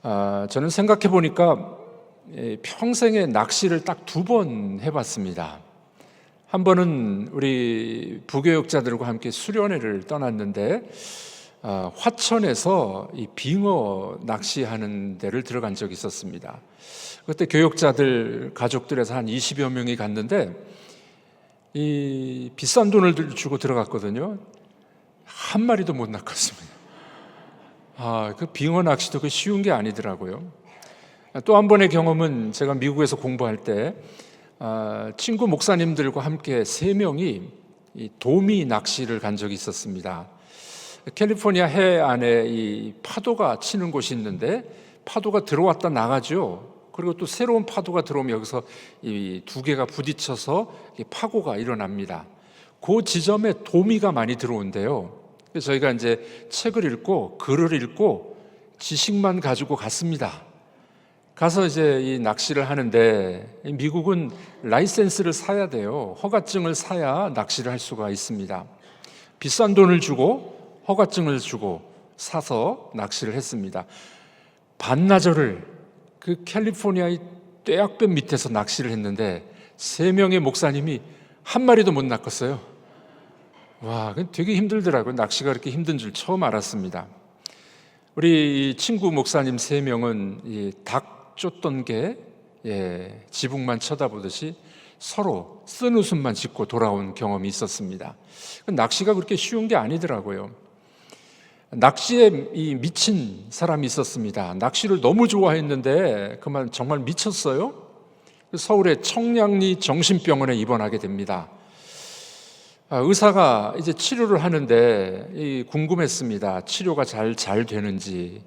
저는 생각해 보니까 평생에 낚시를 딱 2번 해봤습니다. 한 번은 우리 부교역자들과 함께 수련회를 떠났는데 화천에서 이 빙어 낚시하는 데를 들어간 적이 있었습니다. 그때 교역자들 가족들에서 한 20여 명이 갔는데 이 비싼 돈을 주고 들어갔거든요. 한 마리도 못 낚았습니다. 그 빙어 낚시도 그 쉬운 게 아니더라고요. 또 한 번의 경험은 제가 미국에서 공부할 때 친구 목사님들과 함께 3명이 이 도미 낚시를 간 적이 있었습니다. 캘리포니아 해안에 이 파도가 치는 곳이 있는데 파도가 들어왔다 나가죠. 그리고 또 새로운 파도가 들어오면 여기서 이 2개가 부딪혀서 파고가 일어납니다. 그 지점에 도미가 많이 들어온대요. 그래서 저희가 이제 책을 읽고 글을 읽고 지식만 가지고 갔습니다. 가서 이제 이 낚시를 하는데 미국은 라이센스를 사야 돼요. 허가증을 사야 낚시를 할 수가 있습니다. 비싼 돈을 주고 허가증을 주고 사서 낚시를 했습니다. 반나절을 그 캘리포니아의 떼약볕 밑에서 낚시를 했는데 3명의 목사님이 한 마리도 못 낚았어요. 와, 되게 힘들더라고요. 낚시가 그렇게 힘든 줄 처음 알았습니다. 우리 친구 목사님 3명은 닭 쫓던 게 지붕만 쳐다보듯이 서로 쓴웃음만 짓고 돌아온 경험이 있었습니다. 낚시가 그렇게 쉬운 게 아니더라고요. 낚시에 미친 사람이 있었습니다. 낚시를 너무 좋아했는데 그만 정말 미쳤어요. 서울의 청량리 정신병원에 입원하게 됩니다. 의사가 이제 치료를 하는데 궁금했습니다. 치료가 잘 되는지.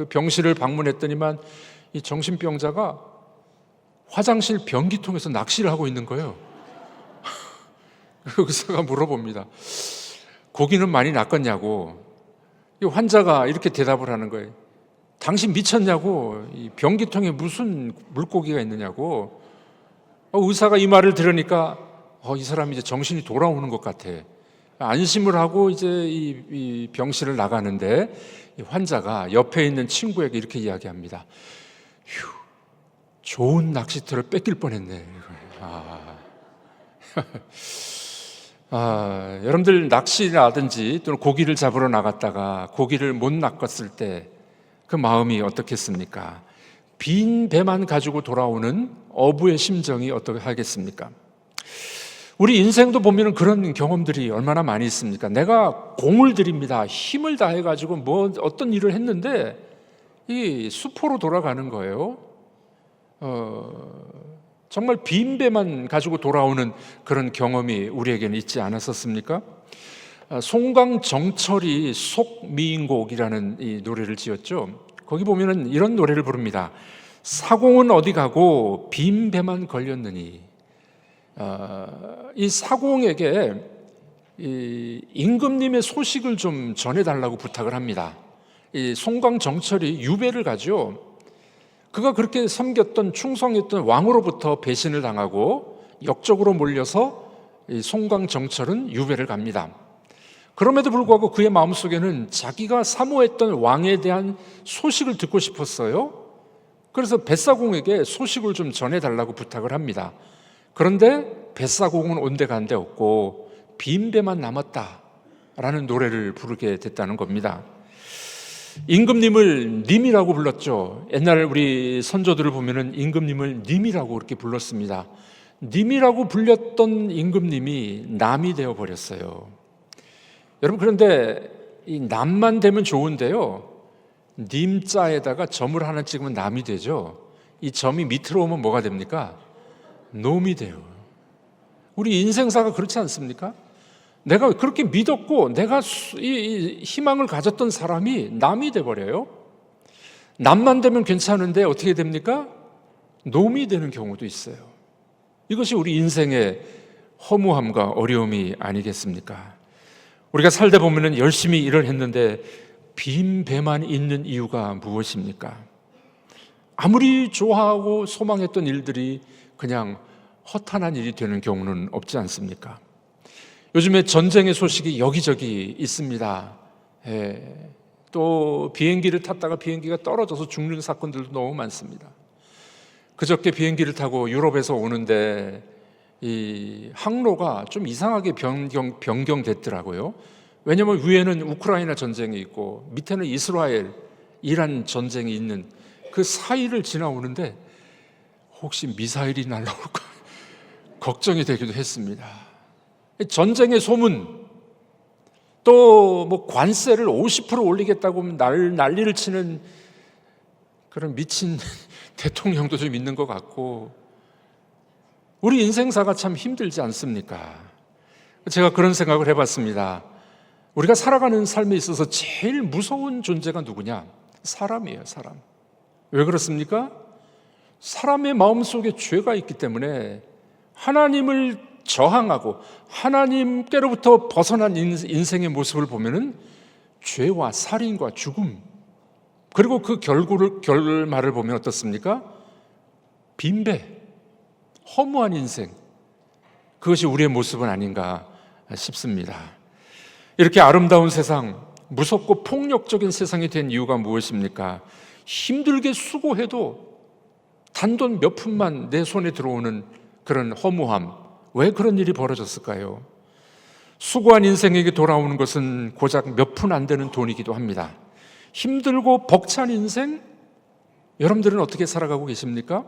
병실을 방문했더니만 이 정신병자가 화장실 변기통에서 낚시를 하고 있는 거예요. 의사가 물어봅니다. 고기는 많이 낚았냐고. 이 환자가 이렇게 대답을 하는 거예요. 당신 미쳤냐고. 이 변기통에 무슨 물고기가 있느냐고. 의사가 이 말을 들으니까 이 사람이 이제 정신이 돌아오는 것 같아. 안심을 하고 이제 이 병실을 나가는데 이 환자가 옆에 있는 친구에게 이렇게 이야기합니다. 휴, 좋은 낚시터를 뺏길 뻔했네. 여러분들 낚시라든지 또는 고기를 잡으러 나갔다가 고기를 못 낚았을 때 그 마음이 어떻겠습니까? 빈 배만 가지고 돌아오는 어부의 심정이 어떻게 하겠습니까? 우리 인생도 보면 그런 경험들이 얼마나 많이 있습니까? 내가 공을 들입니다. 힘을 다해가지고 어떤 일을 했는데 이 수포로 돌아가는 거예요. 정말 빈 배만 가지고 돌아오는 그런 경험이 우리에게는 있지 않았었습니까? 송강정철이 속미인곡이라는 이 노래를 지었죠. 거기 보면은 이런 노래를 부릅니다. 사공은 어디 가고 빈 배만 걸렸느니. 이 사공에게 이 임금님의 소식을 좀 전해달라고 부탁을 합니다. 이 송강정철이 유배를 가죠. 그가 그렇게 섬겼던 충성했던 왕으로부터 배신을 당하고 역적으로 몰려서 이 송강정철은 유배를 갑니다. 그럼에도 불구하고 그의 마음속에는 자기가 사모했던 왕에 대한 소식을 듣고 싶었어요. 그래서 뱃사공에게 소식을 좀 전해달라고 부탁을 합니다. 그런데 뱃사공은 온데간데 없고 빈 배만 남았다라는 노래를 부르게 됐다는 겁니다. 임금님을 님이라고 불렀죠. 옛날 우리 선조들을 보면은 임금님을 님이라고 그렇게 불렀습니다. 님이라고 불렸던 임금님이 남이 되어 버렸어요. 여러분, 그런데 이 남만 되면 좋은데요, 님자에다가 점을 하나 찍으면 남이 되죠. 이 점이 밑으로 오면 뭐가 됩니까? 놈이 돼요. 우리 인생사가 그렇지 않습니까? 내가 그렇게 믿었고 내가 이 희망을 가졌던 사람이 남이 돼버려요. 남만 되면 괜찮은데 어떻게 됩니까? 놈이 되는 경우도 있어요. 이것이 우리 인생의 허무함과 어려움이 아니겠습니까? 우리가 살다 보면 열심히 일을 했는데 빈 배만 있는 이유가 무엇입니까? 아무리 좋아하고 소망했던 일들이 그냥 허탄한 일이 되는 경우는 없지 않습니까? 요즘에 전쟁의 소식이 여기저기 있습니다. 또 비행기를 탔다가 비행기가 떨어져서 죽는 사건들도 너무 많습니다. 그저께 비행기를 타고 유럽에서 오는데 이 항로가 좀 이상하게 변경됐더라고요. 왜냐하면 위에는 우크라이나 전쟁이 있고 밑에는 이스라엘, 이란 전쟁이 있는 그 사이를 지나오는데 혹시 미사일이 날아올까 걱정이 되기도 했습니다. 전쟁의 소문, 또 뭐 관세를 50% 올리겠다고 난리를 치는 그런 미친 대통령도 좀 있는 것 같고, 우리 인생사가 참 힘들지 않습니까? 제가 그런 생각을 해봤습니다. 우리가 살아가는 삶에 있어서 제일 무서운 존재가 누구냐? 사람이에요, 사람. 왜 그렇습니까? 사람의 마음속에 죄가 있기 때문에 하나님을 저항하고 하나님께로부터 벗어난 인생의 모습을 보면은 죄와 살인과 죽음, 그리고 그 결말을 보면 어떻습니까? 빈배, 허무한 인생, 그것이 우리의 모습은 아닌가 싶습니다. 이렇게 아름다운 세상, 무섭고 폭력적인 세상이 된 이유가 무엇입니까? 힘들게 수고해도 단돈 몇 푼만 내 손에 들어오는 그런 허무함, 왜 그런 일이 벌어졌을까요? 수고한 인생에게 돌아오는 것은 고작 몇 푼 안 되는 돈이기도 합니다. 힘들고 벅찬 인생, 여러분들은 어떻게 살아가고 계십니까?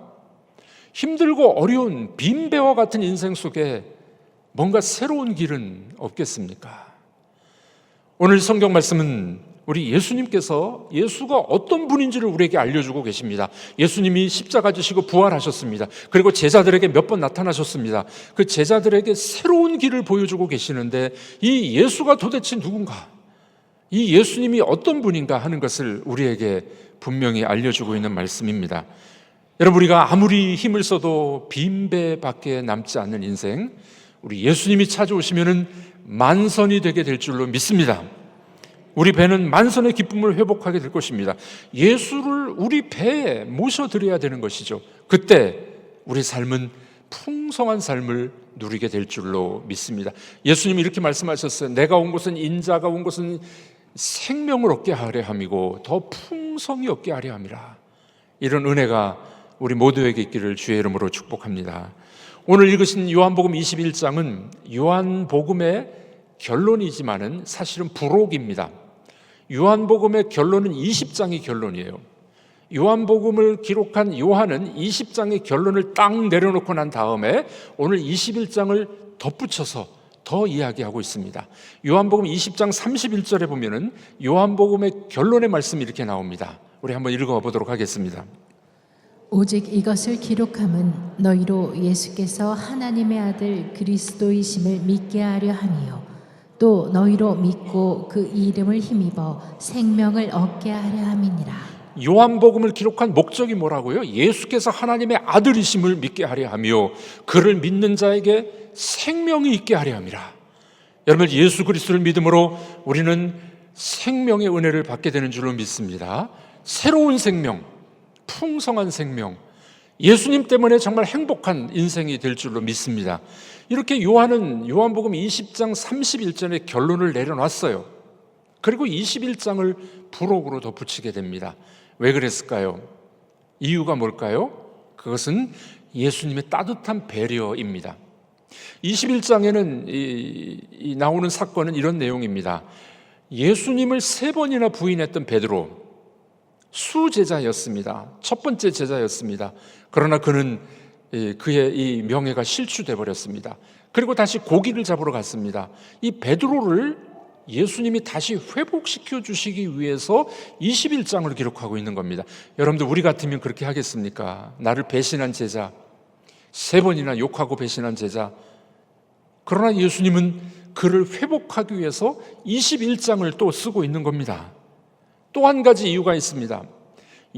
힘들고 어려운 빈배와 같은 인생 속에 뭔가 새로운 길은 없겠습니까? 오늘 성경 말씀은 우리 예수가 어떤 분인지를 우리에게 알려주고 계십니다. 예수님이 십자가 지시고 부활하셨습니다. 그리고 제자들에게 몇 번 나타나셨습니다. 그 제자들에게 새로운 길을 보여주고 계시는데, 이 예수가 도대체 누군가, 이 예수님이 어떤 분인가 하는 것을 우리에게 분명히 알려주고 있는 말씀입니다. 여러분, 우리가 아무리 힘을 써도 빈배밖에 남지 않는 인생, 우리 예수님이 찾아오시면은 만선이 되게 될 줄로 믿습니다. 우리 배는 만선의 기쁨을 회복하게 될 것입니다. 예수를 우리 배에 모셔드려야 되는 것이죠. 그때 우리 삶은 풍성한 삶을 누리게 될 줄로 믿습니다. 예수님이 이렇게 말씀하셨어요. 내가 온 것은, 인자가 온 것은 생명을 얻게 하려 함이고 더 풍성히 얻게 하려 함이라. 이런 은혜가 우리 모두에게 있기를 주의 이름으로 축복합니다. 오늘 읽으신 요한복음 21장은 요한복음의 결론이지만은 사실은 부록입니다. 요한복음의 결론은 20장이 결론이에요. 요한복음을 기록한 요한은 20장의 결론을 딱 내려놓고 난 다음에 오늘 21장을 덧붙여서 더 이야기하고 있습니다. 요한복음 20장 31절에 보면은 요한복음의 결론의 말씀이 이렇게 나옵니다. 우리 한번 읽어보도록 하겠습니다. 오직 이것을 기록함은 너희로 예수께서 하나님의 아들 그리스도이심을 믿게 하려 함이요 또 너희로 믿고 그 이름을 힘입어 생명을 얻게 하려 함이니라. 요한복음을 기록한 목적이 뭐라고요? 예수께서 하나님의 아들이심을 믿게 하려 하며 그를 믿는 자에게 생명이 있게 하려 함이라. 여러분, 예수 그리스도를 믿음으로 우리는 생명의 은혜를 받게 되는 줄로 믿습니다. 새로운 생명, 풍성한 생명, 예수님 때문에 정말 행복한 인생이 될 줄로 믿습니다. 이렇게 요한은 요한복음 20장 31절에 결론을 내려놨어요. 그리고 21장을 부록으로 덧붙이게 됩니다. 왜 그랬을까요? 이유가 뭘까요? 그것은 예수님의 따뜻한 배려입니다. 21장에는 나오는 사건은 이런 내용입니다. 예수님을 3번이나 부인했던 베드로, 수제자였습니다. 첫 번째 제자였습니다. 그러나 그는 그의 이 명예가 실추돼 버렸습니다. 그리고 다시 고기를 잡으러 갔습니다. 이 베드로를 예수님이 다시 회복시켜 주시기 위해서 21장을 기록하고 있는 겁니다. 여러분들, 우리 같으면 그렇게 하겠습니까? 나를 배신한 제자, 3번이나 욕하고 배신한 제자. 그러나 예수님은 그를 회복하기 위해서 21장을 또 쓰고 있는 겁니다. 또 한 가지 이유가 있습니다.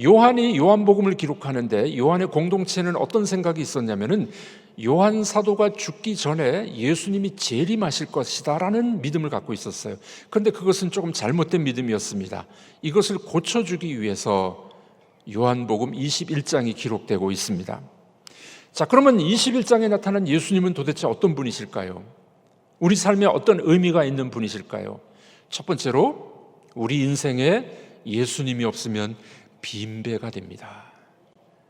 요한이 요한복음을 기록하는데 요한의 공동체는 어떤 생각이 있었냐면은 요한 사도가 죽기 전에 예수님이 재림하실 것이다 라는 믿음을 갖고 있었어요. 그런데 그것은 조금 잘못된 믿음이었습니다. 이것을 고쳐주기 위해서 요한복음 21장이 기록되고 있습니다. 자, 그러면 21장에 나타난 예수님은 도대체 어떤 분이실까요? 우리 삶에 어떤 의미가 있는 분이실까요? 첫 번째로 우리 인생의 예수님이 없으면 빈배가 됩니다.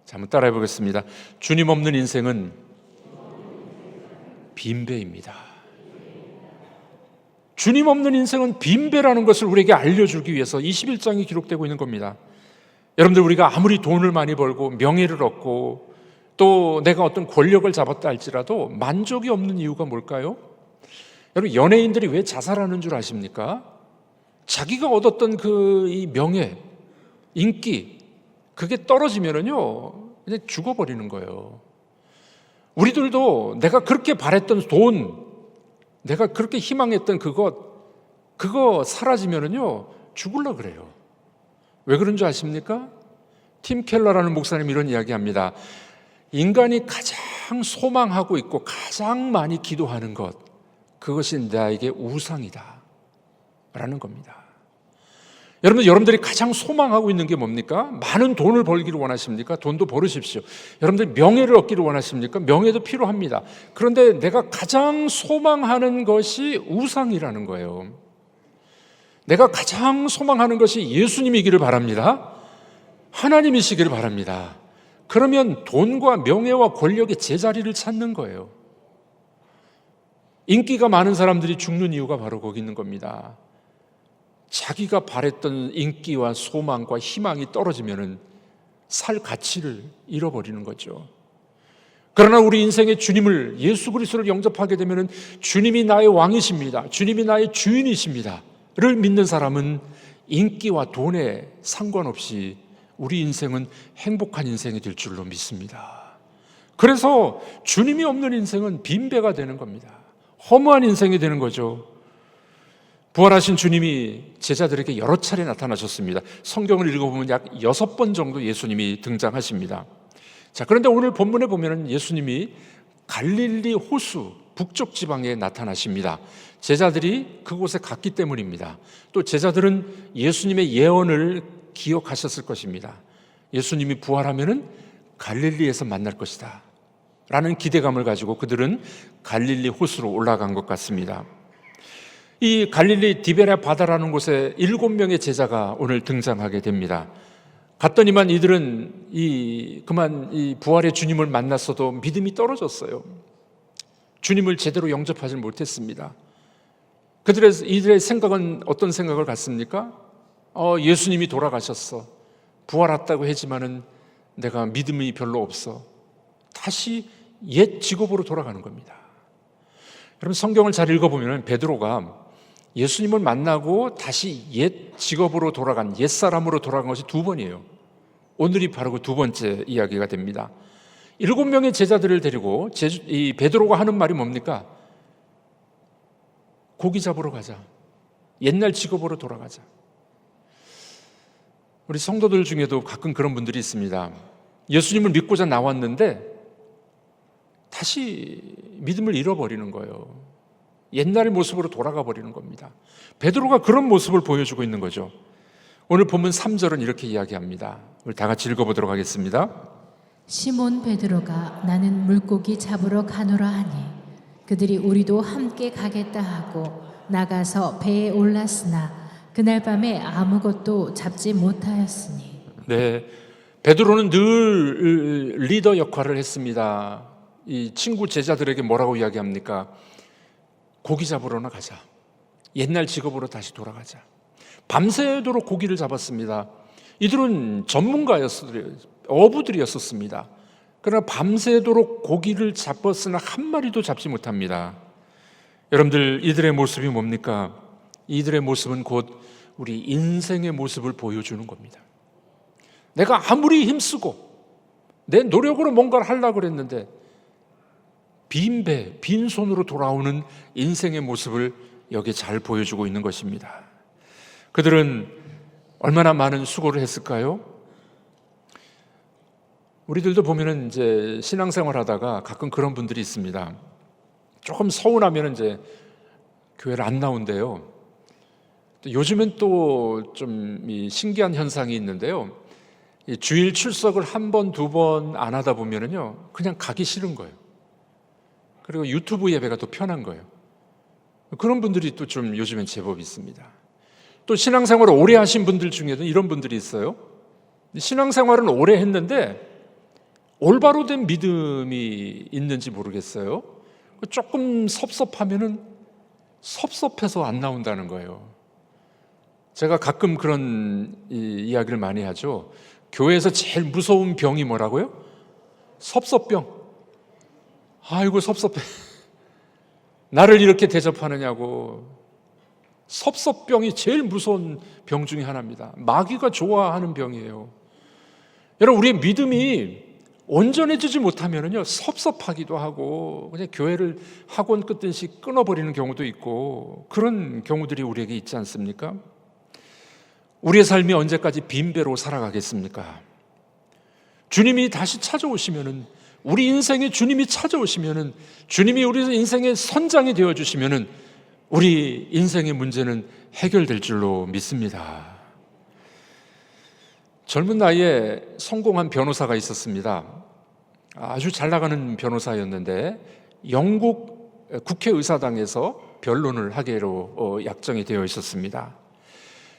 자, 한번 따라해 보겠습니다. 주님 없는 인생은 빈배입니다. 주님 없는 인생은 빈배라는 것을 우리에게 알려주기 위해서 21장이 기록되고 있는 겁니다. 여러분들, 우리가 아무리 돈을 많이 벌고 명예를 얻고 또 내가 어떤 권력을 잡았다 할지라도 만족이 없는 이유가 뭘까요? 여러분, 연예인들이 왜 자살하는 줄 아십니까? 자기가 얻었던 이 명예, 인기, 그게 떨어지면은요, 그냥 죽어버리는 거예요. 우리들도 내가 그렇게 바랬던 돈, 내가 그렇게 희망했던 그거 사라지면은요, 죽으려고 그래요. 왜 그런 줄 아십니까? 팀 켈러라는 목사님이 이런 이야기합니다. 인간이 가장 소망하고 있고 가장 많이 기도하는 것, 그것이 나에게 우상이다 라는 겁니다. 여러분들이 가장 소망하고 있는 게 뭡니까? 많은 돈을 벌기를 원하십니까? 돈도 벌으십시오. 여러분들 명예를 얻기를 원하십니까? 명예도 필요합니다. 그런데 내가 가장 소망하는 것이 우상이라는 거예요. 내가 가장 소망하는 것이 예수님이기를 바랍니다. 하나님이시기를 바랍니다. 그러면 돈과 명예와 권력의 제자리를 찾는 거예요. 인기가 많은 사람들이 죽는 이유가 바로 거기 있는 겁니다. 자기가 바랬던 인기와 소망과 희망이 떨어지면은 살 가치를 잃어버리는 거죠. 그러나 우리 인생의 주님을, 예수 그리스도를 영접하게 되면은 주님이 나의 왕이십니다, 주님이 나의 주인이십니다를 믿는 사람은 인기와 돈에 상관없이 우리 인생은 행복한 인생이 될 줄로 믿습니다. 그래서 주님이 없는 인생은 빈배가 되는 겁니다. 허무한 인생이 되는 거죠. 부활하신 주님이 제자들에게 여러 차례 나타나셨습니다. 성경을 읽어보면 약 6번 정도 예수님이 등장하십니다. 자, 그런데 오늘 본문에 보면 예수님이 갈릴리 호수 북쪽 지방에 나타나십니다. 제자들이 그곳에 갔기 때문입니다. 또 제자들은 예수님의 예언을 기억하셨을 것입니다. 예수님이 부활하면은 갈릴리에서 만날 것이다 라는 기대감을 가지고 그들은 갈릴리 호수로 올라간 것 같습니다. 이 갈릴리 디베랴 바다라는 곳에 7명의 제자가 오늘 등장하게 됩니다. 갔더니만 이들은 그만 부활의 주님을 만났어도 믿음이 떨어졌어요. 주님을 제대로 영접하지 못했습니다. 이들의 생각은 어떤 생각을 갖습니까? 예수님이 돌아가셨어. 부활했다고 하지만은 내가 믿음이 별로 없어. 다시 옛 직업으로 돌아가는 겁니다. 여러분, 성경을 잘 읽어보면 베드로가 예수님을 만나고 다시 옛 직업으로 돌아간, 옛 사람으로 돌아간 것이 2번이에요. 오늘이 바로 그 2번째 이야기가 됩니다. 7명의 제자들을 데리고 이 베드로가 하는 말이 뭡니까? 고기 잡으러 가자. 옛날 직업으로 돌아가자. 우리 성도들 중에도 가끔 그런 분들이 있습니다. 예수님을 믿고자 나왔는데 다시 믿음을 잃어버리는 거예요. 옛날 모습으로 돌아가 버리는 겁니다. 베드로가 그런 모습을 보여주고 있는 거죠. 오늘 본문 3절은 이렇게 이야기합니다. 우리 다 같이 읽어보도록 하겠습니다. 시몬 베드로가 나는 물고기 잡으러 가노라 하니 그들이 우리도 함께 가겠다 하고 나가서 배에 올랐으나 그날 밤에 아무것도 잡지 못하였으니. 네, 베드로는 늘 리더 역할을 했습니다. 이 친구 제자들에게 뭐라고 이야기합니까? 고기 잡으러나 가자. 옛날 직업으로 다시 돌아가자. 밤새도록 고기를 잡았습니다. 이들은 전문가였어요. 어부들이었습니다. 그러나 밤새도록 고기를 잡았으나 한 마리도 잡지 못합니다. 여러분들, 이들의 모습이 뭡니까? 이들의 모습은 곧 우리 인생의 모습을 보여주는 겁니다. 내가 아무리 힘쓰고 내 노력으로 뭔가를 하려고 그랬는데 빈손으로 돌아오는 인생의 모습을 여기에 잘 보여주고 있는 것입니다. 그들은 얼마나 많은 수고를 했을까요? 우리들도 보면은 이제 신앙생활 하다가 가끔 그런 분들이 있습니다. 조금 서운하면 이제 교회를 안 나온대요. 요즘은 또 좀 신기한 현상이 있는데요. 주일 출석을 1번, 2번 안 하다 보면은요, 그냥 가기 싫은 거예요. 그리고 유튜브 예배가 더 편한 거예요. 그런 분들이 또 좀 요즘엔 제법 있습니다. 또 신앙생활을 오래 하신 분들 중에도 이런 분들이 있어요. 신앙생활은 오래 했는데 올바로 된 믿음이 있는지 모르겠어요. 조금 섭섭하면은 섭섭해서 안 나온다는 거예요. 제가 가끔 그런 이야기를 많이 하죠. 교회에서 제일 무서운 병이 뭐라고요? 섭섭병. 아이고 섭섭해. 나를 이렇게 대접하느냐고. 섭섭병이 제일 무서운 병 중에 하나입니다. 마귀가 좋아하는 병이에요. 여러분, 우리의 믿음이 온전해지지 못하면요 섭섭하기도 하고 그냥 교회를 학원 끊듯이 끊어버리는 경우도 있고 그런 경우들이 우리에게 있지 않습니까? 우리의 삶이 언제까지 빈배로 살아가겠습니까? 주님이 다시 찾아오시면은, 우리 인생에 주님이 찾아오시면은, 주님이 우리 인생의 선장이 되어주시면은 우리 인생의 문제는 해결될 줄로 믿습니다. 젊은 나이에 성공한 변호사가 있었습니다. 아주 잘 나가는 변호사였는데 영국 국회의사당에서 변론을 하기로 약정이 되어 있었습니다.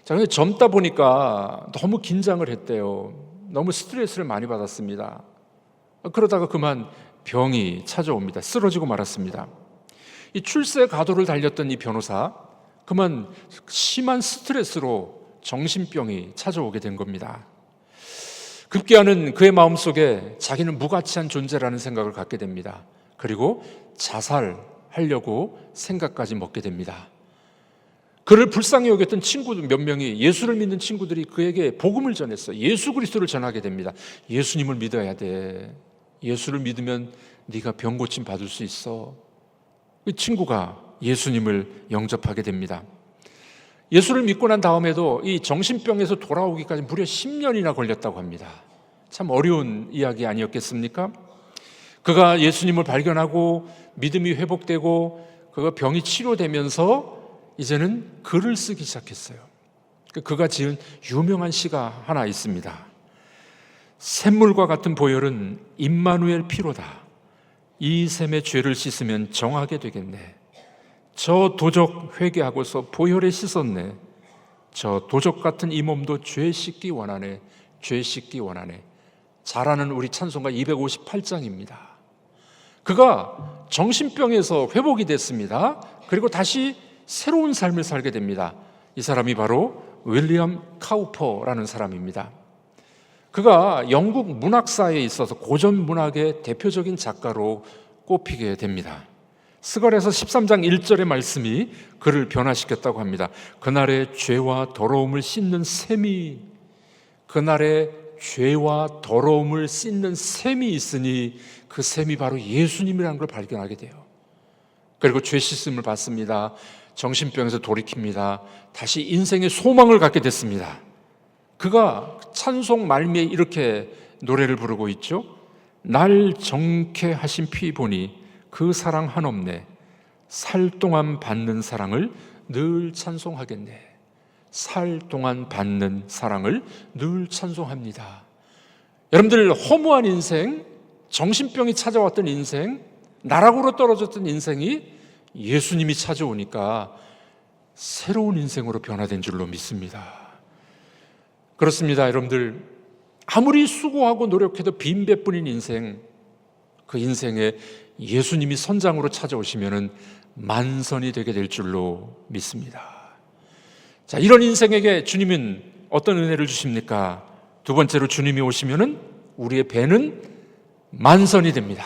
자, 근데 젊다 보니까 너무 긴장을 했대요. 너무 스트레스를 많이 받았습니다. 그러다가 그만 병이 찾아옵니다. 쓰러지고 말았습니다. 이 출세 가도를 달렸던 이 변호사, 그만 심한 스트레스로 정신병이 찾아오게 된 겁니다. 급기야는 그의 마음속에 자기는 무가치한 존재라는 생각을 갖게 됩니다. 그리고 자살하려고 생각까지 먹게 됩니다. 그를 불쌍히 여겼던 친구들 몇 명이, 예수를 믿는 친구들이 그에게 복음을 전했어요. 예수 그리스도를 전하게 됩니다. 예수님을 믿어야 돼. 예수를 믿으면 네가 병 고침 받을 수 있어. 그 친구가 예수님을 영접하게 됩니다. 예수를 믿고 난 다음에도 이 정신병에서 돌아오기까지 무려 10년이나 걸렸다고 합니다. 참 어려운 이야기 아니었겠습니까? 그가 예수님을 발견하고 믿음이 회복되고 그가 병이 치료되면서 이제는 글을 쓰기 시작했어요. 그가 지은 유명한 시가 하나 있습니다. 샘물과 같은 보혈은 임마누엘 피로다. 이 샘의 죄를 씻으면 정하게 되겠네. 저 도적 회개하고서 보혈에 씻었네. 저 도적 같은 이 몸도 죄 씻기 원하네. 죄 씻기 원하네. 잘 아는 우리 찬송가 258장입니다. 그가 정신병에서 회복이 됐습니다. 그리고 다시 새로운 삶을 살게 됩니다. 이 사람이 바로 윌리엄 카우퍼라는 사람입니다. 그가 영국 문학사에 있어서 고전 문학의 대표적인 작가로 꼽히게 됩니다. 스걸에서 13장 1절의 말씀이 그를 변화시켰다고 합니다. 그날의 죄와 더러움을 씻는 샘이, 그날의 죄와 더러움을 씻는 샘이 있으니 그 샘이 바로 예수님이라는 걸 발견하게 돼요. 그리고 죄 씻음을 받습니다. 정신병에서 돌이킵니다. 다시 인생의 소망을 갖게 됐습니다. 그가 찬송 말미에 이렇게 노래를 부르고 있죠. 날 정케 하신 피 보니 그 사랑 한없네. 살 동안 받는 사랑을 늘 찬송하겠네. 살 동안 받는 사랑을 늘 찬송합니다. 여러분들, 허무한 인생, 정신병이 찾아왔던 인생, 나락으로 떨어졌던 인생이 예수님이 찾아오니까 새로운 인생으로 변화된 줄로 믿습니다. 그렇습니다. 여러분들, 아무리 수고하고 노력해도 빈배뿐인 인생, 그 인생에 예수님이 선장으로 찾아오시면은 만선이 되게 될 줄로 믿습니다. 자, 이런 인생에게 주님은 어떤 은혜를 주십니까? 두 번째로, 주님이 오시면은 우리의 배는 만선이 됩니다.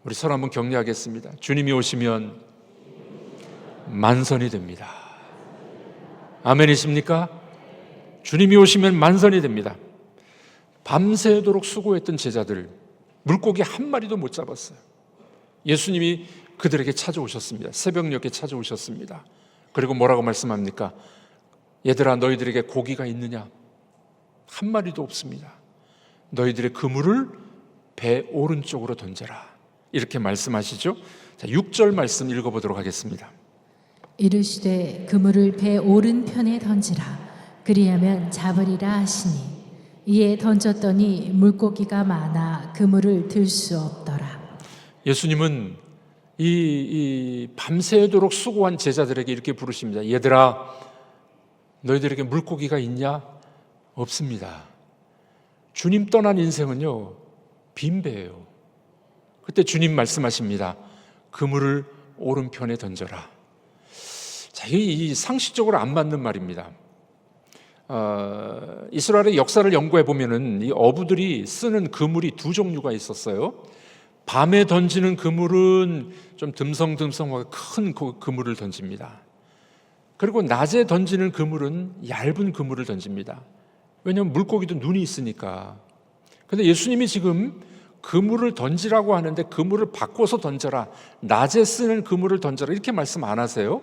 우리 서로 한번 격려하겠습니다. 주님이 오시면 만선이 됩니다. 아멘이십니까? 주님이 오시면 만선이 됩니다. 밤새도록 수고했던 제자들, 물고기 한 마리도 못 잡았어요. 예수님이 그들에게 찾아오셨습니다. 새벽녘에 찾아오셨습니다. 그리고 뭐라고 말씀합니까? 얘들아, 너희들에게 고기가 있느냐? 한 마리도 없습니다. 너희들의 그물을 배 오른쪽으로 던져라. 이렇게 말씀하시죠. 자, 6절 말씀 읽어보도록 하겠습니다. 이르시되 그물을 배 오른편에 던지라. 그리하면 잡으리라 하시니 이에 던졌더니 물고기가 많아 그물을 들 수 없더라. 예수님은 이 밤새도록 수고한 제자들에게 이렇게 부르십니다. 얘들아, 너희들에게 물고기가 있냐? 없습니다. 주님 떠난 인생은요, 빈배예요. 그때 주님 말씀하십니다. 그물을 오른편에 던져라. 자, 이 상식적으로 안 맞는 말입니다. 이스라엘의 역사를 연구해 보면은 이 어부들이 쓰는 그물이 두 종류가 있었어요. 밤에 던지는 그물은 좀 듬성듬성하게 큰 그물을 던집니다. 그리고 낮에 던지는 그물은 얇은 그물을 던집니다. 왜냐하면 물고기도 눈이 있으니까. 그런데 예수님이 지금 그물을 던지라고 하는데 그물을 바꿔서 던져라, 낮에 쓰는 그물을 던져라 이렇게 말씀 안 하세요.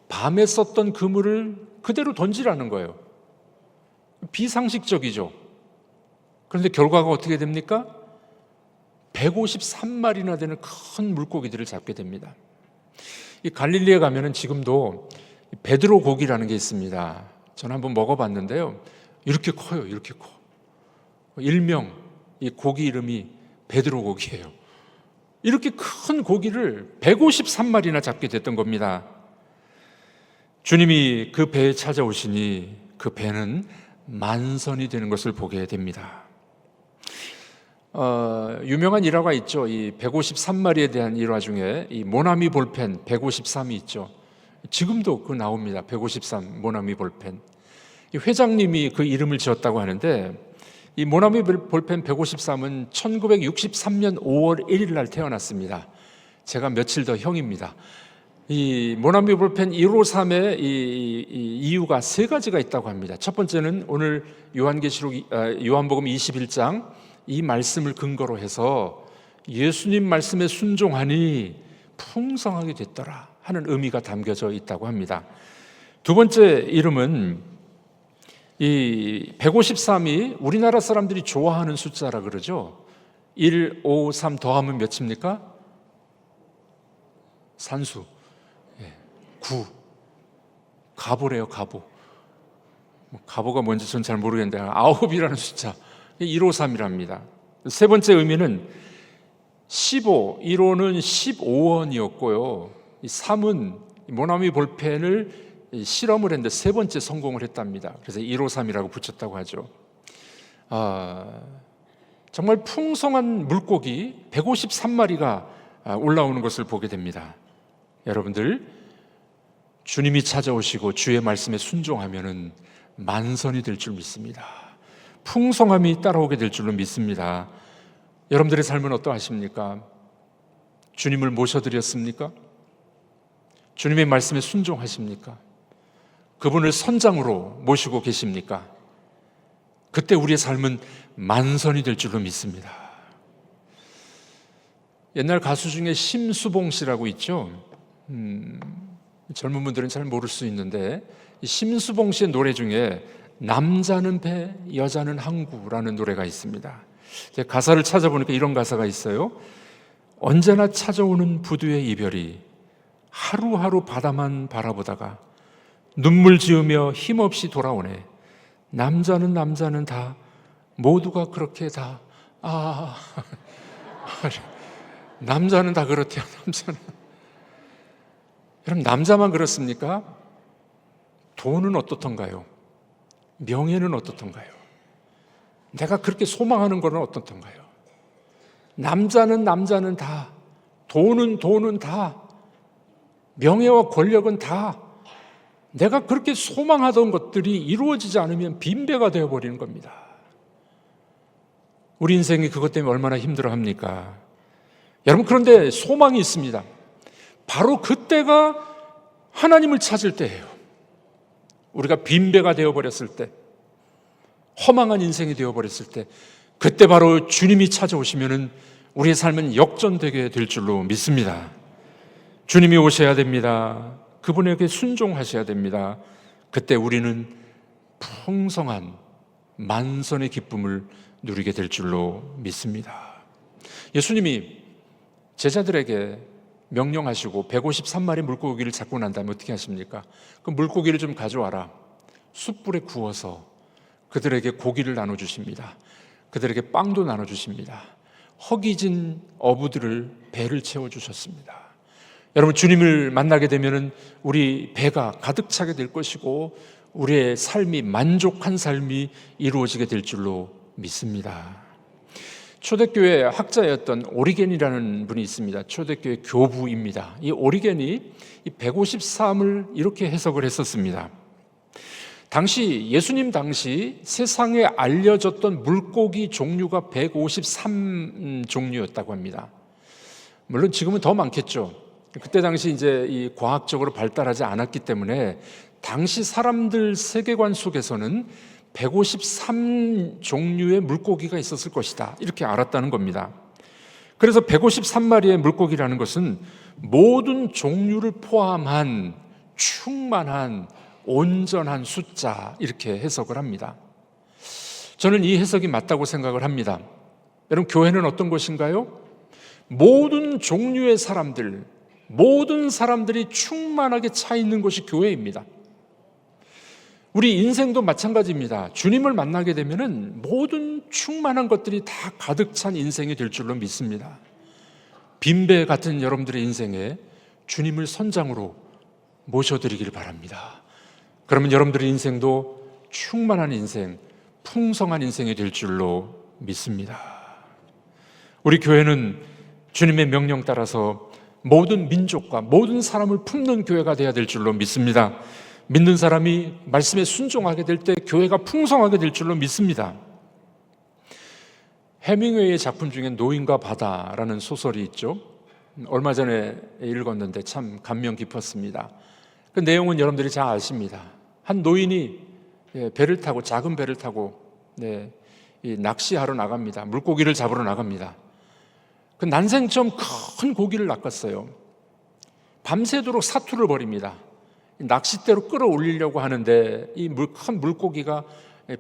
밤에 썼던 그물을 그대로 던지라는 거예요. 비상식적이죠. 그런데 결과가 어떻게 됩니까? 153마리나 되는 큰 물고기들을 잡게 됩니다. 이 갈릴리에 가면은 지금도 베드로 고기라는 게 있습니다. 저는 한번 먹어봤는데요. 이렇게 커요. 이렇게 커. 일명 이 고기 이름이 베드로 고기예요. 이렇게 큰 고기를 153마리나 잡게 됐던 겁니다. 주님이 그 배에 찾아오시니 그 배는 만선이 되는 것을 보게 됩니다. 유명한 일화가 있죠. 이 153마리에 대한 일화 중에 이 모나미 볼펜 153이 있죠. 지금도 그 나옵니다. 153 모나미 볼펜. 이 회장님이 그 이름을 지었다고 하는데 이 모나미 볼펜 153은 1963년 5월 1일 날 태어났습니다. 제가 며칠 더 형입니다. 이 모나미 볼펜 153의 이 이유가 세 가지가 있다고 합니다. 첫 번째는 오늘 요한복음 21장 이 말씀을 근거로 해서 예수님 말씀에 순종하니 풍성하게 됐더라 하는 의미가 담겨져 있다고 합니다. 두 번째 이름은 이 153이 우리나라 사람들이 좋아하는 숫자라 그러죠. 1, 5, 3 더하면 몇입니까? 산수 9. 가보래요. 가보. 가보가 뭔지 전 잘 모르겠는데 9이라는 숫자 153이랍니다. 세 번째 의미는 15, 1호는 15원이었고요. 3은 모나미 볼펜을 실험을 했는데 세 번째 성공을 했답니다. 그래서 153이라고 붙였다고 하죠. 정말 풍성한 물고기 153마리가 올라오는 것을 보게 됩니다. 여러분들, 주님이 찾아오시고 주의 말씀에 순종하면은 만선이 될 줄 믿습니다. 풍성함이 따라오게 될 줄로 믿습니다. 여러분들의 삶은 어떠하십니까? 주님을 모셔드렸습니까? 주님의 말씀에 순종하십니까? 그분을 선장으로 모시고 계십니까? 그때 우리의 삶은 만선이 될 줄로 믿습니다. 옛날 가수 중에 심수봉 씨라고 있죠. 젊은 분들은 잘 모를 수 있는데 심수봉 씨의 노래 중에 남자는 배, 여자는 항구라는 노래가 있습니다. 가사를 찾아보니까 이런 가사가 있어요. 언제나 찾아오는 부두의 이별이 하루하루 바다만 바라보다가 눈물 지으며 힘없이 돌아오네. 남자는 다 모두가 그렇게 다 남자는 다 그렇대요. 남자는. 여러분, 남자만 그렇습니까? 돈은 어떻던가요? 명예는 어떻던가요? 내가 그렇게 소망하는 것은 어떻던가요? 남자는 다, 돈은 다, 명예와 권력은 다 내가 그렇게 소망하던 것들이 이루어지지 않으면 빈배가 되어버리는 겁니다. 우리 인생이 그것 때문에 얼마나 힘들어합니까? 여러분, 그런데 소망이 있습니다. 바로 그때가 하나님을 찾을 때예요. 우리가 빈배가 되어버렸을 때, 허망한 인생이 되어버렸을 때, 그때 바로 주님이 찾아오시면 우리의 삶은 역전되게 될 줄로 믿습니다. 주님이 오셔야 됩니다. 그분에게 순종하셔야 됩니다. 그때 우리는 풍성한 만선의 기쁨을 누리게 될 줄로 믿습니다. 예수님이 제자들에게 명령하시고 153마리 물고기를 잡고 난 다음에 어떻게 하십니까? 그 물고기를 좀 가져와라. 숯불에 구워서 그들에게 고기를 나눠주십니다. 그들에게 빵도 나눠주십니다. 허기진 어부들을 배를 채워주셨습니다. 여러분, 주님을 만나게 되면 우리 배가 가득 차게 될 것이고 우리의 삶이 만족한 삶이 이루어지게 될 줄로 믿습니다. 초대교회 학자였던 오리겐이라는 분이 있습니다. 초대교회 교부입니다. 이 오리겐이 이 153을 이렇게 해석을 했었습니다. 예수님 당시 세상에 알려졌던 물고기 종류가 153종류였다고 합니다. 물론 지금은 더 많겠죠. 그때 당시 이제 이 과학적으로 발달하지 않았기 때문에 당시 사람들 세계관 속에서는 153종류의 물고기가 있었을 것이다, 이렇게 알았다는 겁니다. 그래서 153마리의 물고기라는 것은 모든 종류를 포함한 충만한 온전한 숫자, 이렇게 해석을 합니다. 저는 이 해석이 맞다고 생각을 합니다. 여러분, 교회는 어떤 것인가요? 모든 종류의 사람들, 모든 사람들이 충만하게 차 있는 것이 교회입니다. 우리 인생도 마찬가지입니다. 주님을 만나게 되면은 모든 충만한 것들이 다 가득 찬 인생이 될 줄로 믿습니다. 빈배 같은 여러분들의 인생에 주님을 선장으로 모셔드리길 바랍니다. 그러면 여러분들의 인생도 충만한 인생, 풍성한 인생이 될 줄로 믿습니다. 우리 교회는 주님의 명령 따라서 모든 민족과 모든 사람을 품는 교회가 되어야 될 줄로 믿습니다. 믿는 사람이 말씀에 순종하게 될 때 교회가 풍성하게 될 줄로 믿습니다. 해밍웨이의 작품 중에 노인과 바다라는 소설이 있죠. 얼마 전에 읽었는데 참 감명 깊었습니다. 그 내용은 여러분들이 잘 아십니다. 한 노인이 배를 타고, 작은 배를 타고 이 낚시하러 나갑니다. 물고기를 잡으러 나갑니다. 그 난생 처음 큰 고기를 낚았어요. 밤새도록 사투를 벌입니다. 낚싯대로 끌어올리려고 하는데 이 큰 물고기가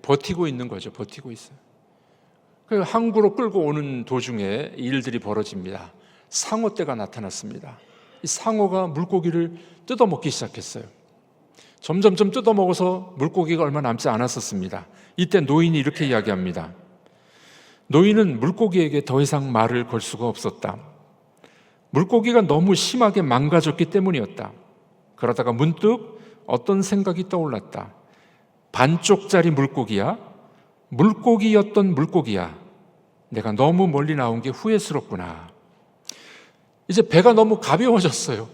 버티고 있는 거죠. 버티고 있어요. 그 항구로 끌고 오는 도중에 일들이 벌어집니다. 상어떼가 나타났습니다. 이 상어가 물고기를 뜯어먹기 시작했어요. 점점점 뜯어먹어서 물고기가 얼마 남지 않았었습니다. 이때 노인이 이렇게 이야기합니다. 노인은 물고기에게 더 이상 말을 걸 수가 없었다. 물고기가 너무 심하게 망가졌기 때문이었다. 그러다가 문득 어떤 생각이 떠올랐다. 반쪽짜리 물고기야? 물고기였던 물고기야. 내가 너무 멀리 나온 게 후회스럽구나. 이제 배가 너무 가벼워졌어요.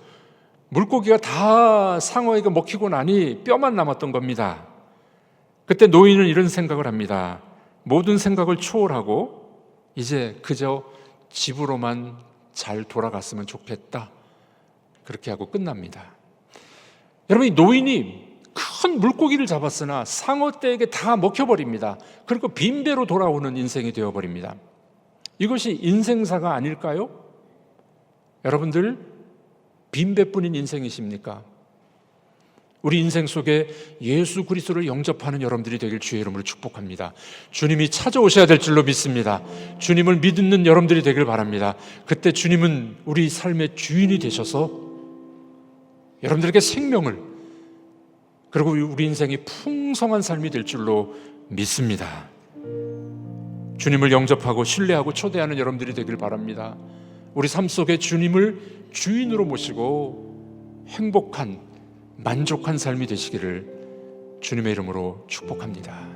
물고기가 다 상어에게 먹히고 나니 뼈만 남았던 겁니다. 그때 노인은 이런 생각을 합니다. 모든 생각을 초월하고 이제 그저 집으로만 잘 돌아갔으면 좋겠다. 그렇게 하고 끝납니다. 여러분, 이 노인이 큰 물고기를 잡았으나 상어떼에게 다 먹혀버립니다. 그리고 빈배로 돌아오는 인생이 되어버립니다. 이것이 인생사가 아닐까요? 여러분들, 빈배뿐인 인생이십니까? 우리 인생 속에 예수 그리스도를 영접하는 여러분들이 되길 주의 이름으로 축복합니다. 주님이 찾아오셔야 될 줄로 믿습니다. 주님을 믿는 여러분들이 되길 바랍니다. 그때 주님은 우리 삶의 주인이 되셔서 여러분들에게 생명을, 그리고 우리 인생이 풍성한 삶이 될 줄로 믿습니다. 주님을 영접하고 신뢰하고 초대하는 여러분들이 되길 바랍니다. 우리 삶 속에 주님을 주인으로 모시고 행복한, 만족한 삶이 되시기를 주님의 이름으로 축복합니다.